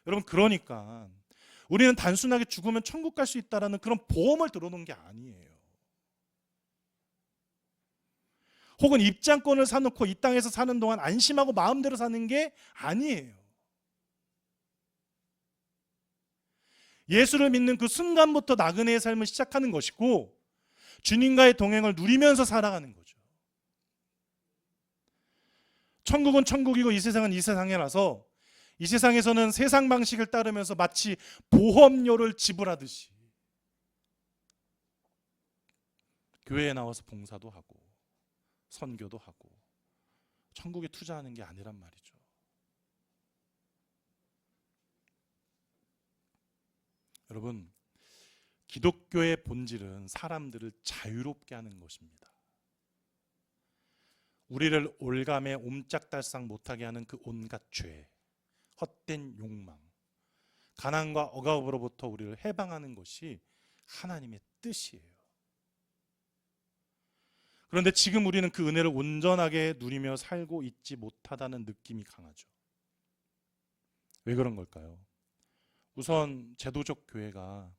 여러분, 그러니까 우리는 단순하게 죽으면 천국 갈 수 있다라는 그런 보험을 들어놓은 게 아니에요. 혹은 입장권을 사놓고 이 땅에서 사는 동안 안심하고 마음대로 사는 게 아니에요. 예수를 믿는 그 순간부터 나그네의 삶을 시작하는 것이고 주님과의 동행을 누리면서 살아가는 거죠. 천국은 천국이고 이 세상은 이 세상이라서 이 세상에서는 세상 방식을 따르면서 마치 보험료를 지불하듯이 교회에 나와서 봉사도 하고 선교도 하고 천국에 투자하는 게 아니란 말이죠. 여러분, 기독교의 본질은 사람들을 자유롭게 하는 것입니다. 우리를 올감에 옴짝달싹 못하게 하는 그 온갖 죄, 헛된 욕망, 가난과 억압으로부터 우리를 해방하는 것이 하나님의 뜻이에요. 그런데 지금 우리는 그 은혜를 온전하게 누리며 살고 있지 못하다는 느낌이 강하죠. 왜 그런 걸까요? 우선 제도적 교회가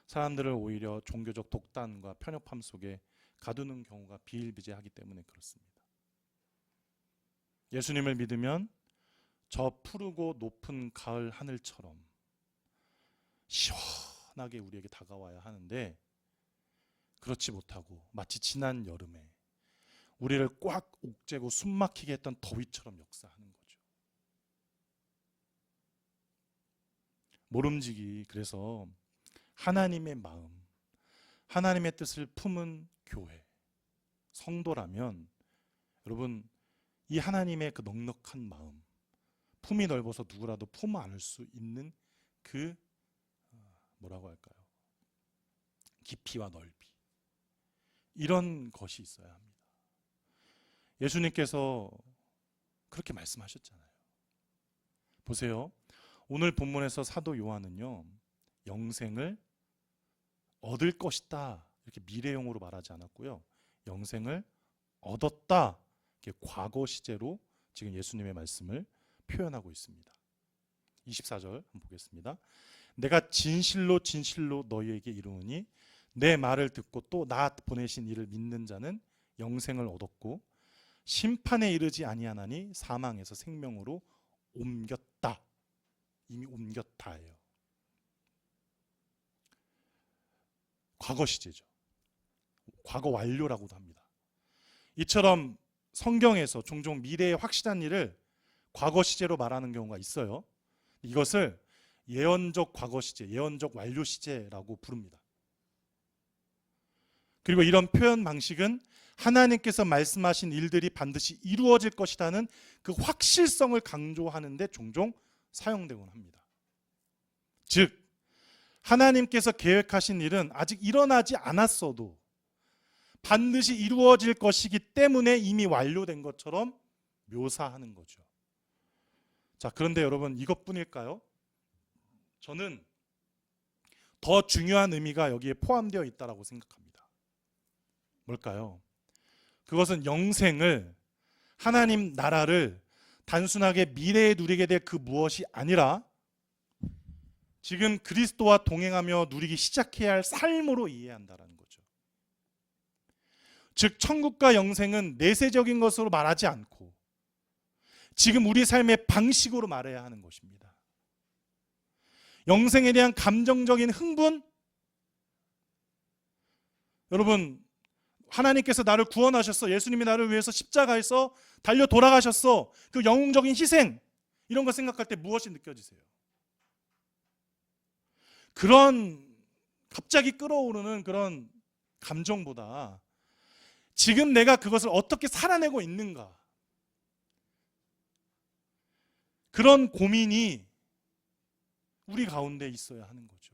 사람들을 오히려 종교적 독단과 편협함 속에 가두는 경우가 비일비재하기 때문에 그렇습니다. 예수님을 믿으면 저 푸르고 높은 가을 하늘처럼 시원하게 우리에게 다가와야 하는데 그렇지 못하고 마치 지난 여름에 우리를 꽉 옥죄고 숨막히게 했던 더위처럼 역사하는 거죠. 모름지기, 그래서 하나님의 마음, 하나님의 뜻을 품은 교회, 성도라면 여러분, 이 하나님의 그 넉넉한 마음, 품이 넓어서 누구라도 품 안을 수 있는 그 뭐라고 할까요? 깊이와 넓이, 이런 것이 있어야 합니다. 예수님께서 그렇게 말씀하셨잖아요. 보세요. 오늘 본문에서 사도 요한은요, 영생을 얻을 것이다 이렇게 미래형으로 말하지 않았고요, 영생을 얻었다 이렇게 과거 시제로 지금 예수님의 말씀을 표현하고 있습니다. 24절 한번 보겠습니다. 내가 진실로 진실로 너희에게 이르노니 내 말을 듣고 또 나 보내신 이를 믿는 자는 영생을 얻었고 심판에 이르지 아니하나니 사망에서 생명으로 옮겼다. 이미 옮겼다예요. 과거 시제죠. 과거 완료라고도 합니다. 이처럼 성경에서 종종 미래의 확실한 일을 과거 시제로 말하는 경우가 있어요. 이것을 예언적 과거 시제, 예언적 완료 시제라고 부릅니다. 그리고 이런 표현 방식은 하나님께서 말씀하신 일들이 반드시 이루어질 것이라는 그 확실성을 강조하는 데 종종 사용되곤 합니다. 즉 하나님께서 계획하신 일은 아직 일어나지 않았어도 반드시 이루어질 것이기 때문에 이미 완료된 것처럼 묘사하는 거죠. 자, 그런데 여러분 이것뿐일까요? 저는 더 중요한 의미가 여기에 포함되어 있다고 생각합니다. 뭘까요? 그것은 영생을, 하나님 나라를 단순하게 미래에 누리게 될 그 무엇이 아니라 지금 그리스도와 동행하며 누리기 시작해야 할 삶으로 이해한다는 거죠. 즉 천국과 영생은 내세적인 것으로 말하지 않고 지금 우리 삶의 방식으로 말해야 하는 것입니다. 영생에 대한 감정적인 흥분, 여러분 하나님께서 나를 구원하셨어, 예수님이 나를 위해서 십자가에서 달려 돌아가셨어, 그 영웅적인 희생, 이런 거 생각할 때 무엇이 느껴지세요? 그런 갑자기 끌어오르는 그런 감정보다 지금 내가 그것을 어떻게 살아내고 있는가, 그런 고민이 우리 가운데 있어야 하는 거죠.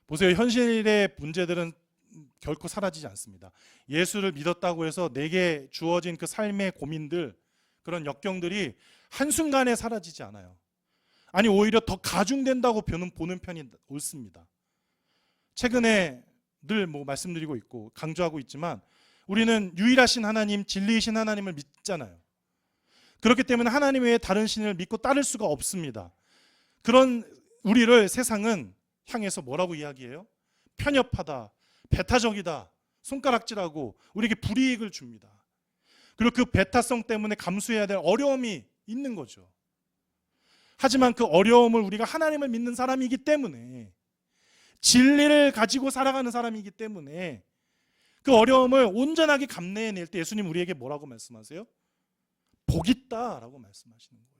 보세요. 현실의 문제들은 결코 사라지지 않습니다. 예수를 믿었다고 해서 내게 주어진 그 삶의 고민들, 그런 역경들이 한순간에 사라지지 않아요. 아니 오히려 더 가중된다고 보는 편이 옳습니다. 최근에 늘 말씀드리고 있고 강조하고 있지만 우리는 유일하신 하나님, 진리이신 하나님을 믿잖아요. 그렇기 때문에 하나님 외에 다른 신을 믿고 따를 수가 없습니다. 그런 우리를 세상은 향해서 뭐라고 이야기해요? 편협하다, 배타적이다, 손가락질하고 우리에게 불이익을 줍니다. 그리고 그 배타성 때문에 감수해야 될 어려움이 있는 거죠. 하지만 그 어려움을 우리가 하나님을 믿는 사람이기 때문에, 진리를 가지고 살아가는 사람이기 때문에 그 어려움을 온전하게 감내해낼 때 예수님 우리에게 뭐라고 말씀하세요? 복 있다라고 말씀하시는 거예요.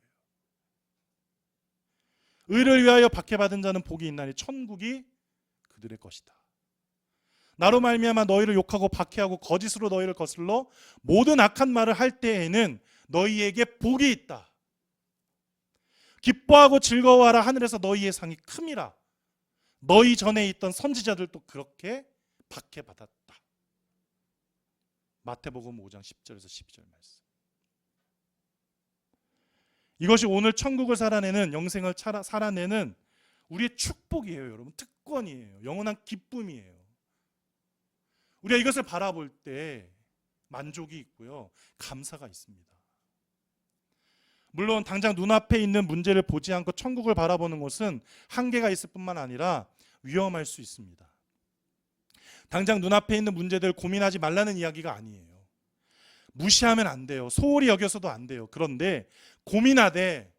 의를 위하여 박해받은 자는 복이 있나니 천국이 그들의 것이다. 나로 말미암아 너희를 욕하고 박해하고 거짓으로 너희를 거슬러 모든 악한 말을 할 때에는 너희에게 복이 있다. 기뻐하고 즐거워하라, 하늘에서 너희의 상이 큼이라. 너희 전에 있던 선지자들도 그렇게 박해받았다. 마태복음 5장 10절에서 12절 말씀. 이것이 오늘 천국을 살아내는, 영생을 살아내는 우리의 축복이에요. 여러분, 특권이에요. 영원한 기쁨이에요. 우리가 이것을 바라볼 때 만족이 있고요, 감사가 있습니다. 물론 당장 눈앞에 있는 문제를 보지 않고 천국을 바라보는 것은 한계가 있을 뿐만 아니라 위험할 수 있습니다. 당장 눈앞에 있는 문제들 고민하지 말라는 이야기가 아니에요. 무시하면 안 돼요. 소홀히 여겨서도 안 돼요. 그런데 고민하되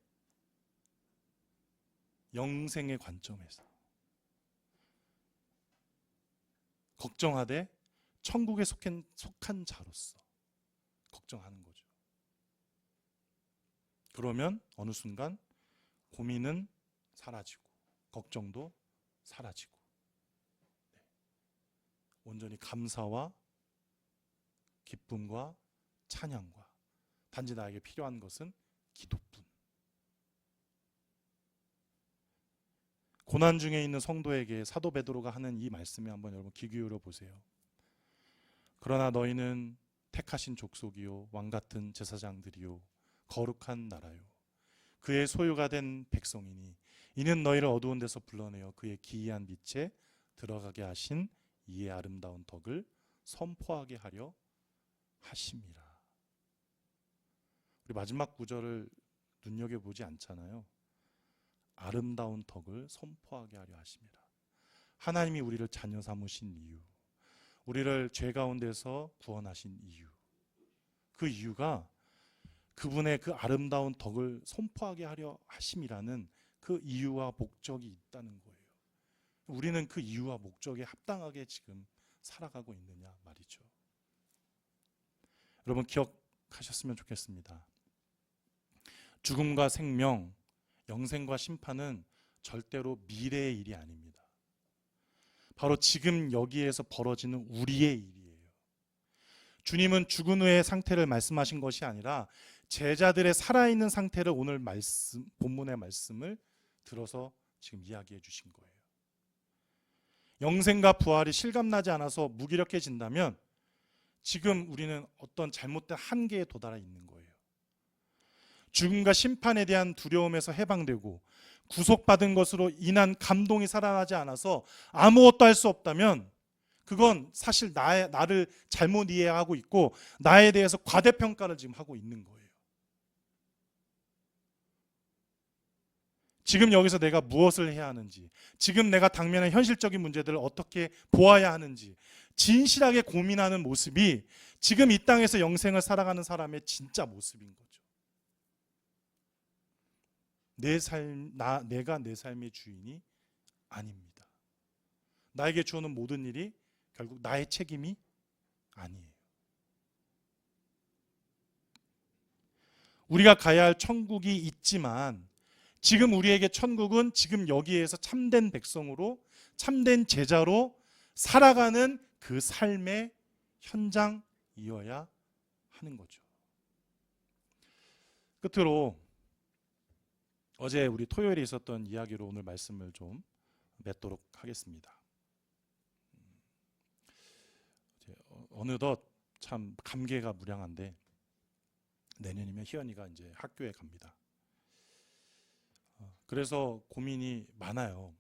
영생의 관점에서, 걱정하되 천국에 속한 자로서 걱정하는 거죠. 그러면 어느 순간 고민은 사라지고 걱정도 사라지고, 온전히 감사와 기쁨과 찬양과, 단지 나에게 필요한 것은 기도뿐. 고난 중에 있는 성도에게 사도 베드로가 하는 이 말씀에 한번 여러분 귀 기울여 보세요. 그러나 너희는 택하신 족속이요 왕 같은 제사장들이요 거룩한 나라요 그의 소유가 된 백성이니 이는 너희를 어두운 데서 불러내어 그의 기이한 빛에 들어가게 하신 이의 아름다운 덕을 선포하게 하려 하심이라. 우리 마지막 구절을 눈여겨보지 않잖아요. 아름다운 덕을 선포하게 하려 하심이라. 하나님이 우리를 자녀 삼으신 이유, 우리를 죄 가운데서 구원하신 이유, 그 이유가 그분의 그 아름다운 덕을 선포하게 하려 하심이라는 그 이유와 목적이 있다는 거예요. 우리는 그 이유와 목적에 합당하게 지금 살아가고 있느냐 말이죠. 여러분 기억하셨으면 좋겠습니다. 죽음과 생명, 영생과 심판은 절대로 미래의 일이 아닙니다. 바로 지금 여기에서 벌어지는 우리의 일이에요. 주님은 죽은 후의 상태를 말씀하신 것이 아니라 제자들의 살아있는 상태를 오늘 본문의 말씀을 들어서 지금 이야기해 주신 거예요. 영생과 부활이 실감나지 않아서 무기력해진다면 지금 우리는 어떤 잘못된 한계에 도달해 있는 거예요. 죽음과 심판에 대한 두려움에서 해방되고 구속받은 것으로 인한 감동이 살아나지 않아서 아무것도 할 수 없다면 그건 사실 나를 잘못 이해하고 있고 나에 대해서 과대평가를 지금 하고 있는 거예요. 지금 여기서 내가 무엇을 해야 하는지, 지금 내가 당면한 현실적인 문제들을 어떻게 보아야 하는지 진실하게 고민하는 모습이 지금 이 땅에서 영생을 살아가는 사람의 진짜 모습인 거죠. 내가 내 삶의 주인이 아닙니다. 나에게 주어는 모든 일이 결국 나의 책임이 아니에요. 우리가 가야 할 천국이 있지만 지금 우리에게 천국은 지금 여기에서 참된 백성으로 참된 제자로 살아가는 그 삶의 현장이어야 하는 거죠. 끝으로 어제 우리 토요일에 있었던 이야기로 오늘 말씀을 좀 맺도록 하겠습니다. 어느덧 참 감개가 무량한데 내년이면 희연이가 이제 학교에 갑니다. 그래서 고민이 많아요.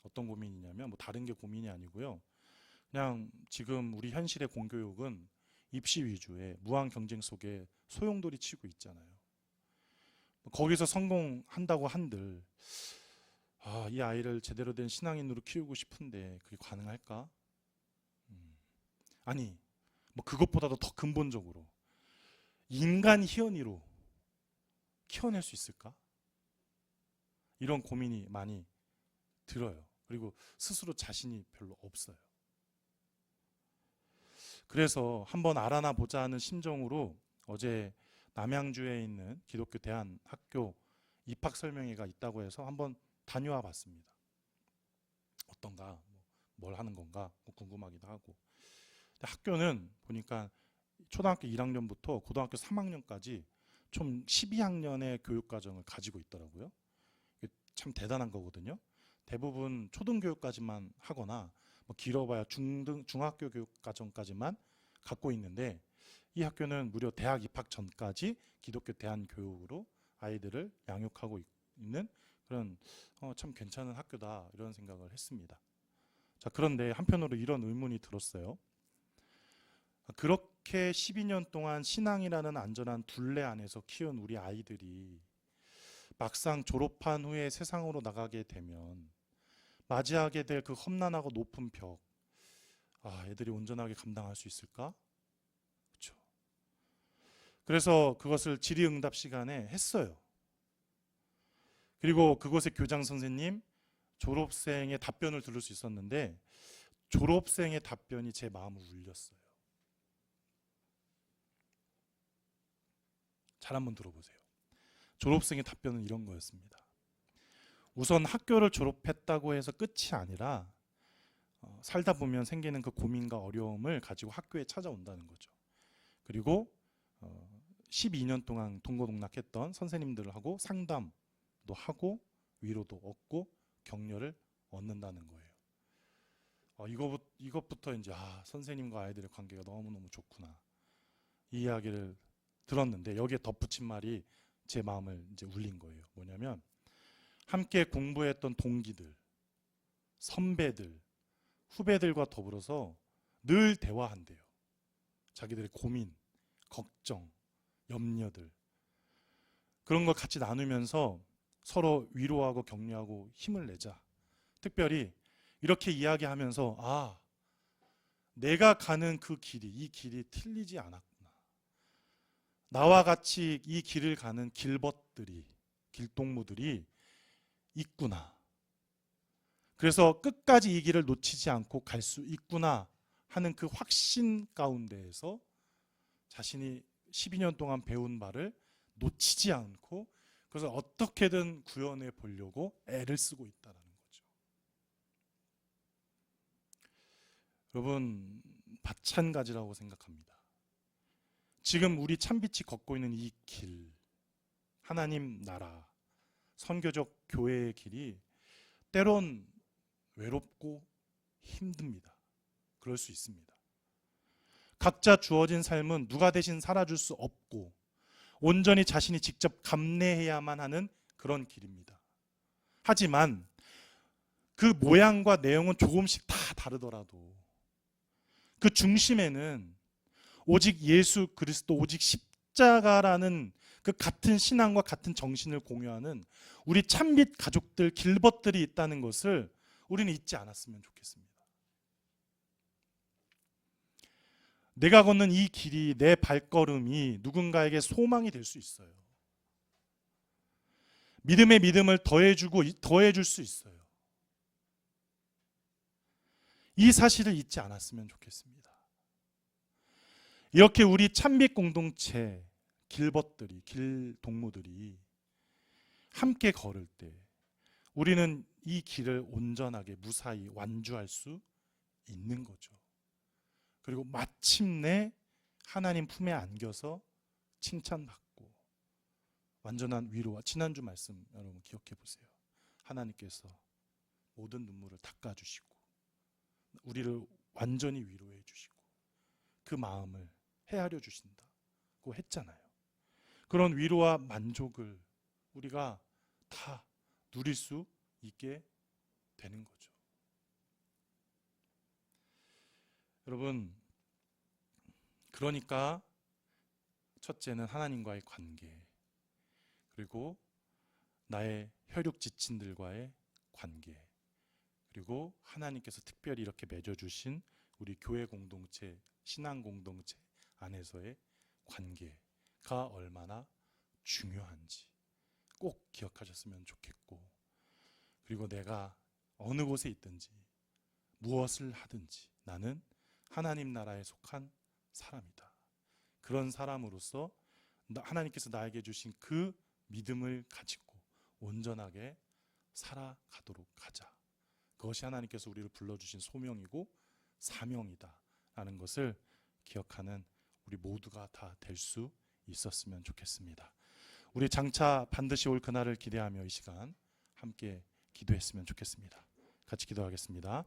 어떤 고민이냐면 뭐 다른 게 고민이 아니고요. 그냥 지금 우리 현실의 공교육은 입시 위주의 무한 경쟁 속에 소용돌이 치고 있잖아요. 거기서 성공한다고 한들 이 아이를 제대로 된 신앙인으로 키우고 싶은데 그게 가능할까? 아니 뭐 그것보다도 더 근본적으로 인간 희연이로 키워낼 수 있을까? 이런 고민이 많이 들어요. 그리고 스스로 자신이 별로 없어요. 그래서 한번 알아나 보자 하는 심정으로 어제 남양주에 있는 기독교 대한학교 입학 설명회가 있다고 해서 한번 다녀와 봤습니다. 어떤가, 뭘 하는 건가 궁금하기도 하고. 근데 학교는 보니까 초등학교 1학년부터 고등학교 3학년까지 총 12학년의 교육과정을 가지고 있더라고요. 참 대단한 거거든요. 대부분 초등교육까지만 하거나 뭐 길어봐야 중학교 교육과정까지만 갖고 있는데 이 학교는 무려 대학 입학 전까지 기독교 대안교육으로 아이들을 양육하고 있는 그런 참 괜찮은 학교다 이런 생각을 했습니다. 자, 그런데 한편으로 이런 의문이 들었어요. 그렇게 12년 동안 신앙이라는 안전한 둘레 안에서 키운 우리 아이들이 막상 졸업한 후에 세상으로 나가게 되면 맞이하게 될 그 험난하고 높은 벽, 애들이 온전하게 감당할 수 있을까? 그렇죠. 그래서 그것을 질의응답 시간에 했어요. 그리고 그곳의 교장 선생님, 졸업생의 답변을 들을 수 있었는데 졸업생의 답변이 제 마음을 울렸어요. 잘 한번 들어보세요. 졸업생의 답변은 이런 거였습니다. 우선 학교를 졸업했다고 해서 끝이 아니라 살다 보면 생기는 그 고민과 어려움을 가지고 학교에 찾아온다는 거죠. 그리고 12년 동안 동고동락했던 선생님들하고 상담도 하고 위로도 얻고 격려를 얻는다는 거예요. 이것부터 이제 선생님과 아이들의 관계가 너무너무 좋구나. 이 이야기를 들었는데 여기에 덧붙인 말이 제 마음을 이제 울린 거예요. 뭐냐면 함께 공부했던 동기들, 선배들, 후배들과 더불어서 늘 대화한대요. 자기들의 고민, 걱정, 염려들 그런 걸 같이 나누면서 서로 위로하고 격려하고 힘을 내자. 특별히 이렇게 이야기하면서 아, 내가 가는 그 길이, 이 길이 틀리지 않았구나. 나와 같이 이 길을 가는 길벗들이, 길동무들이 있구나. 그래서 끝까지 이 길을 놓치지 않고 갈 수 있구나 하는 그 확신 가운데에서 자신이 12년 동안 배운 바를 놓치지 않고 그래서 어떻게든 구현해 보려고 애를 쓰고 있다는 거죠. 여러분, 마찬가지라고 생각합니다. 지금 우리 참빛이 걷고 있는 이 길, 하나님 나라, 선교적 교회의 길이 때론 외롭고 힘듭니다. 그럴 수 있습니다. 각자 주어진 삶은 누가 대신 살아줄 수 없고 온전히 자신이 직접 감내해야만 하는 그런 길입니다. 하지만 그 모양과 내용은 조금씩 다 다르더라도 그 중심에는 오직 예수 그리스도, 오직 십자가라는 그 같은 신앙과 같은 정신을 공유하는 우리 참빛 가족들, 길벗들이 있다는 것을 우리는 잊지 않았으면 좋겠습니다. 내가 걷는 이 길이, 내 발걸음이 누군가에게 소망이 될 수 있어요. 믿음의 믿음을 더해줄 수 있어요. 이 사실을 잊지 않았으면 좋겠습니다. 이렇게 우리 참빛 공동체, 길벗들이, 길동무들이 함께 걸을 때 우리는 이 길을 온전하게 무사히 완주할 수 있는 거죠. 그리고 마침내 하나님 품에 안겨서 칭찬받고 완전한 위로와 지난주 말씀 여러분 기억해 보세요. 하나님께서 모든 눈물을 닦아주시고 우리를 완전히 위로해 주시고 그 마음을 헤아려 주신다고 했잖아요. 그런 위로와 만족을 우리가 다 누릴 수 있게 되는 거죠. 여러분, 그러니까 첫째는 하나님과의 관계, 그리고 나의 혈육 지친들과의 관계, 그리고 하나님께서 특별히 이렇게 맺어주신 우리 교회 공동체, 신앙 공동체 안에서의 관계가 얼마나 중요한지 꼭 기억하셨으면 좋겠고, 그리고 내가 어느 곳에 있든지 무엇을 하든지 나는 하나님 나라에 속한 사람이다. 그런 사람으로서 하나님께서 나에게 주신 그 믿음을 가지고 온전하게 살아가도록 하자. 그것이 하나님께서 우리를 불러주신 소명이고 사명이다 라는 것을 기억하는 우리 모두가 다 될 수 있었으면 좋겠습니다. 우리 장차 반드시 올 그날을 기대하며 이 시간 함께 기도했으면 좋겠습니다. 같이 기도하겠습니다.